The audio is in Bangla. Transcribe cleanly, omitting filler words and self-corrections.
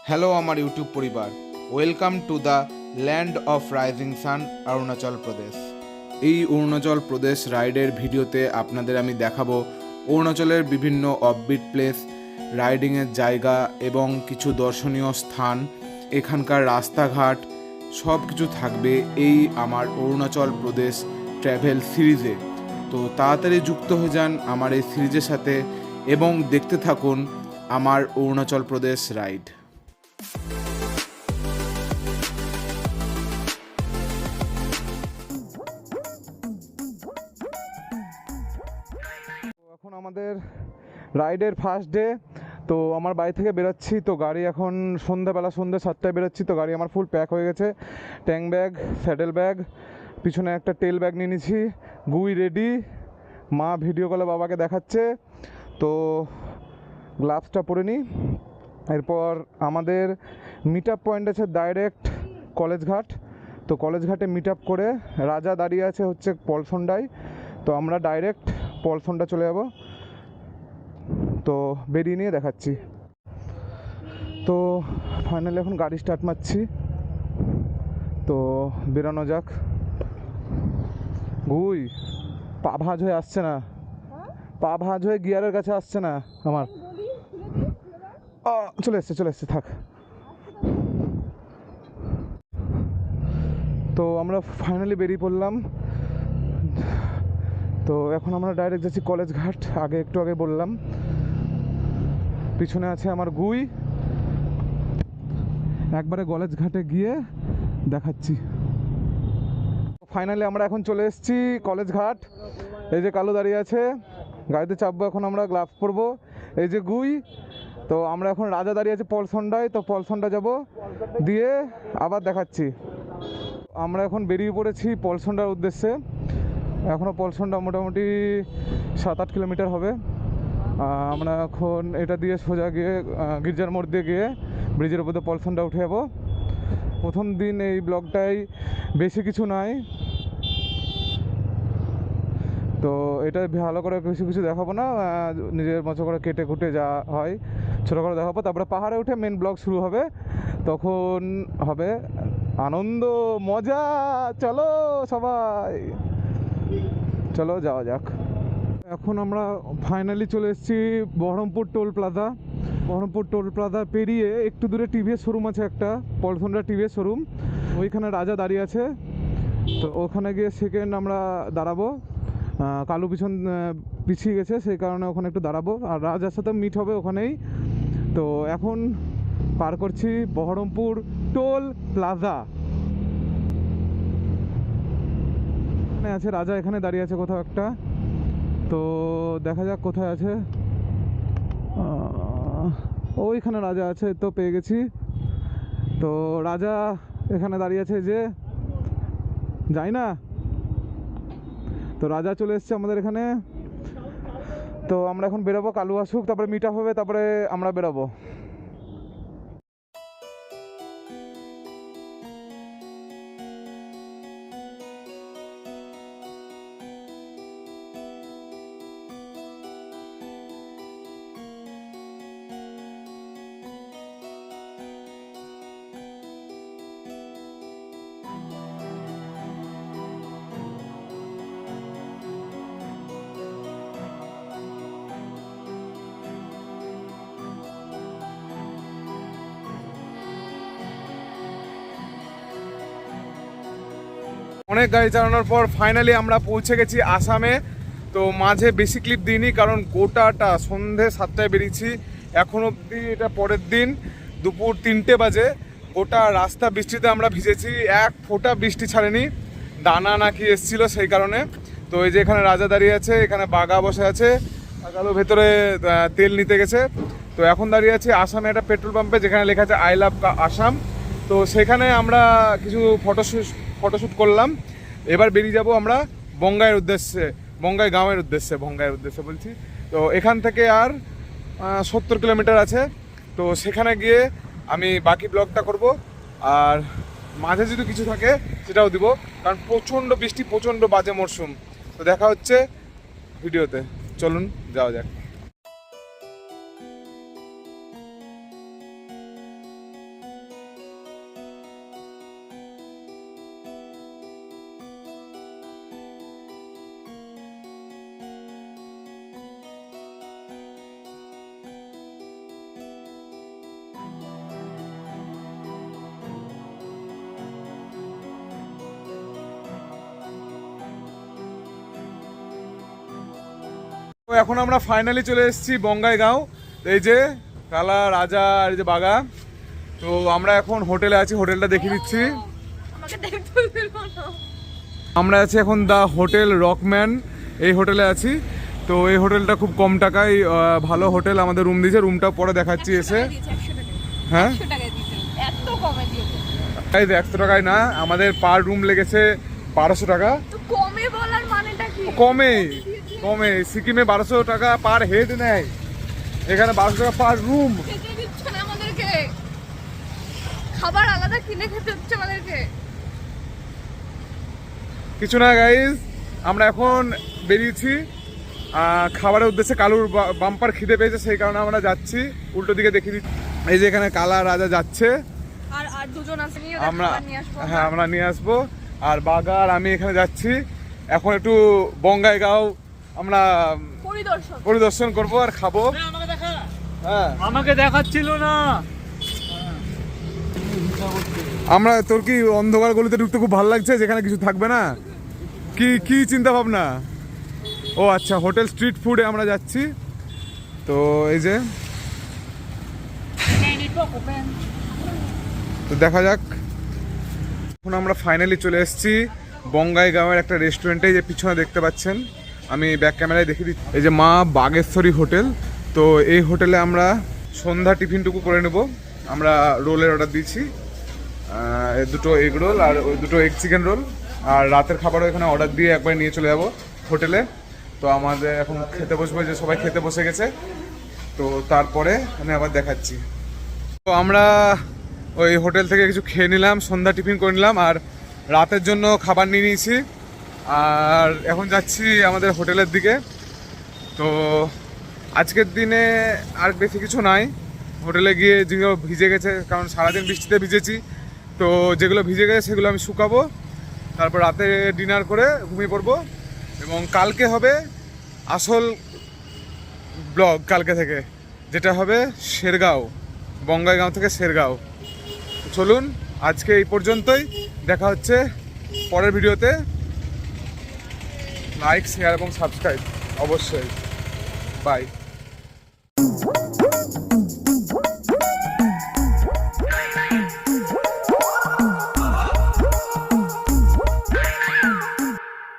হ্যালো আমার ইউটিউব পরিবার, welcome to the land of rising sun Arunachal Pradesh. এই অরুণাচল প্রদেশ রাইডের ভিডিওতে আপনাদের আমি দেখাবো অরুণাচলের বিভিন্ন অফবিট প্লেস, রাইডিংয়ের জায়গা এবং কিছু দর্শনীয় স্থান, এখানকার রাস্তাঘাট সব কিছু থাকবে এই আমার অরুণাচল প্রদেশ ট্র্যাভেল সিরিজে। তো তাড়াতাড়ি যুক্ত হয়ে যান আমার এই সিরিজের সাথে এবং দেখতে থাকুন আমার অরুণাচল প্রদেশ রাইড। এখন আমাদের রাইডের ফার্স্ট ডে। তো আমার বাড়ি থেকে বেরোচ্ছি, তো গাড়ি এখন সন্ধ্যে 7টায় বেরোচ্ছি। তো গাড়ি আমার ফুল প্যাক হয়ে গেছে, ট্যাঙ্ক ব্যাগ, স্যাডেল ব্যাগ, পিছনে একটা টেল ব্যাগ নিয়ে নিয়েছি, গুই রেডি। মা ভিডিও কলে বাবাকে দেখাচ্ছে, তো গ্লাভসটা পরে নিই। এরপর আমাদের মিট আপ পয়েন্ট আছে ডাইরেক্ট কলেজ ঘাট। তো কলেজ ঘাটে মিট আপ করে রাজা দাঁড়িয়ে আছে হচ্ছে পলসন্ডায়, তো আমরা ডাইরেক্ট পলসন্ডা চলে যাব। তো বেরিয়ে নিয়ে দেখাচ্ছি। তো ফাইনালি এখন গাড়ি স্টার্ট মারছি, তো বেরোনো যাক। গুই পা ভাঁজ হয়ে আসছে না, পা ভাঁজ হয়ে গিয়ারের কাছে আসছে না আমার। চলে এসছে থাক। তো আমরা ফাইনালি বেরিয়ে পড়লাম। তো এখন আমরা ডাইরেক্ট যাচ্ছি কলেজ ঘাট। একটু আগে বললাম, পিছনে আছে আমার গুই। একবারে কলেজ ঘাটে গিয়ে দেখাচ্ছি। ফাইনালি আমরা এখন চলে এসেছি কলেজ ঘাট। এই যে কালো দাঁড়িয়ে আছে, গাড়িতে চাপবো এখন আমরা, গ্লাভস পরবো। এই যে গুই। তো আমরা এখন রাজা দাঁড়িয়ে আছে পলসন্ডায়, তো পলসন্ডা যাব, দিয়ে আবার দেখাচ্ছি। আমরা এখন বেরিয়ে পড়েছি পলসন্ডার উদ্দেশ্যে। এখনও পলসন্ডা মোটামুটি 7-8 কিলোমিটার হবে। আমরা এখন এটা দিয়ে সোজা গিয়ে গির্জার মোড় দিয়ে গিয়ে ব্রিজের উপর দিয়ে পলসন্ডা উঠে যাবো। প্রথম দিন এই ব্লগটাই, বেশি কিছু নাই, তো এটা ভালো করে কিছু দেখাবো না, নিজের মতো করে কেটে কুটে যা হয় ছোটো করে দেখাবো। তারপরে পাহাড়ে উঠে মেন ব্লগ শুরু হবে, তখন হবে আনন্দ মজা। চলো সবাই, চলো যাওয়া যাক। এখন আমরা ফাইনালি চলে এসেছি Baharampur toll plaza. Baharampur toll plaza পেরিয়ে একটু দূরে টিভিএস শোরুম আছে একটা, পলসন্ডা টিভিএস শোরুম, ওইখানে রাজা দাঁড়িয়ে আছে। তো ওখানে গিয়ে সেকেন্ড আমরা দাঁড়াবো। কালু পিছিয়ে গেছে, সেই কারণে ওখানে একটু দাঁড়াবো, আর রাজার সাথে মিট হবে ওখানেই। তো এখন পার করছি বহরমপুর টোল প্লাজা। এখানে আছে রাজা, এখানে দাঁড়িয়ে আছে কোথাও একটা, তো দেখা যাক কোথায় আছে। ওইখানে রাজা আছে, তো পেয়ে গেছি। তো রাজা এখানে দাঁড়িয়ে আছে, যে যাই না, তো রাজা চলে এসছে আমাদের এখানে। তো আমরা এখন বেরোবো, কালু আসুক, তারপরে মিট আপ হবে, তারপরে আমরা বেরোবো। অনেক গাড়ি চালানোর পর ফাইনালি আমরা পৌঁছে গেছি আসামে। তো মাঝে বেশি ক্লিপ দিইনি, কারণ গোটাটা সন্ধে 7টায় বেরিয়েছি, এখন অবধি এটা পরের দিন দুপুর 3টে বাজে। গোটা রাস্তা বৃষ্টিতে আমরা ভিজেছি, এক ফোঁটা বৃষ্টি ছাড়েনি, দানা নাকি এসেছিলো সেই কারণে। তো এই যে এখানে রাজা দাঁড়িয়ে আছে, এখানে বাঘা বসে আছে, বাঘালো ভেতরে তেল নিতে গেছে। তো এখন দাঁড়িয়ে আছি আসামে একটা পেট্রোল পাম্পে, যেখানে লেখা আছে আই লাভ আসাম। তো সেখানে আমরা কিছু ফটোশ্যুট করলাম। এবার বেরিয়ে যাব আমরা বঙ্গাইয়ের উদ্দেশ্যে, বঙ্গাইগাঁওয়ের উদ্দেশ্যে বলছি। তো এখান থেকে আর 70 কিলোমিটার আছে। তো সেখানে গিয়ে আমি বাকি ব্লগটা করব, আর মাঝে যদি কিছু থাকে সেটাও দিব, কারণ প্রচণ্ড বৃষ্টি, প্রচণ্ড বাজে মরশুম। তো দেখা হচ্ছে ভিডিওতে, চলুন যাওয়া যাক। এখন আমরা ফাইনালি চলে এসেছি বঙ্গাইগাঁও। এই যে কালা রাজা আর এই যে বাগা। তো আমরা এখন হোটেলে আছি, হোটেলটা দেখিয়ে দিচ্ছি। আমরা আছি এখন দা হোটেল রকম্যান, এই হোটেলে আছি। তো এই হোটেলটা খুব কম টাকায় ভালো হোটেল আমাদের রুম দিয়েছে, রুমটা পরে দেখাচ্ছি এসে। হ্যাঁ 100 টাকায় না, আমাদের পার রুম লেগেছে 1200 টাকা। কমে সিকিমে 1200 টাকা পার হেড নেয়, এখানে 1200 টাকা পার রুম। খাবার আলাদা কিনে খেতে হচ্ছে আমাদেরকে। কিছু না গাইজ, আমরা এখন বেরিয়েছি খাবারের উদ্দেশ্যে। কালুর বাম্পার খিদে পেয়েছে, সেই কারণে আমরা যাচ্ছি। উল্টো দিকে দেখিয়ে দিচ্ছি, এই যে এখানে কালা রাজা যাচ্ছে, আর দুজন আছে আমরা। হ্যাঁ আমরা নিয়ে আসবো। আর বাগা আর আমি এখানে যাচ্ছি। এখন একটু বঙ্গাইগাঁও আমরা পরিদর্শন করবো আর খাবো। হ্যাঁ আমাকে দেখাচ্ছিল না। আমরা, তোর কি অন্ধকার গলিতে ঢুকতে খুব ভালো লাগছে যেখানে কিছু থাকবে না? কি চিন্তা ভাবনা? ও আচ্ছা, হোটেল স্ট্রিট ফুডে আমরা যাচ্ছি। তো এই যে, তো দেখা যাক। এখন আমরা ফাইনালি চলে এসেছি বঙ্গাইগাঁওয়ের একটা রেস্টুরেন্টে, যে পিছনে দেখতে পাচ্ছেন, আমি ব্যাক ক্যামেরায় দেখিয়ে দিচ্ছি। এই যে মা বাগেশ্বরী হোটেল। তো এই হোটেলে আমরা সন্ধ্যা টিফিনটুকু করে নেব। আমরা রোলের অর্ডার দিয়েছি, দুটো এগ রোল আর ওই দুটো এগ চিকেন রোল। আর রাতের খাবারও এখানে অর্ডার দিয়ে একবার নিয়ে চলে যাব হোটেলে। তো আমাদের এখন খেতে বসবো, যে সবাই খেতে বসে গেছে। তো তারপরে আমি আবার দেখাচ্ছি। তো আমরা ওই হোটেল থেকে কিছু খেয়ে নিলাম, সন্ধ্যা টিফিন করে নিলাম, আর রাতের জন্য খাবার নিয়ে নিয়েছি। আর এখন যাচ্ছি আমাদের হোটেলের দিকে। তো আজকের দিনে আর বেশি কিছু নাই। হোটেলে গিয়ে যেগুলো ভিজে গেছে, কারণ সারাদিন বৃষ্টিতে ভিজেছি, তো যেগুলো ভিজে গেছে সেগুলো আমি শুকাবো। তারপর রাতে ডিনার করে ঘুমিয়ে পড়বো। এবং কালকে হবে আসল ব্লগ, কালকে থেকে, যেটা হবে শেরগাঁও, বঙ্গাইগাঁও থেকে শেরগাঁও। চলুন আজকে এই পর্যন্তই, দেখা হচ্ছে পরের ভিডিওতে। লাইক, শেয়ার এবং সাবস্ক্রাইব অবশ্যই। বাই।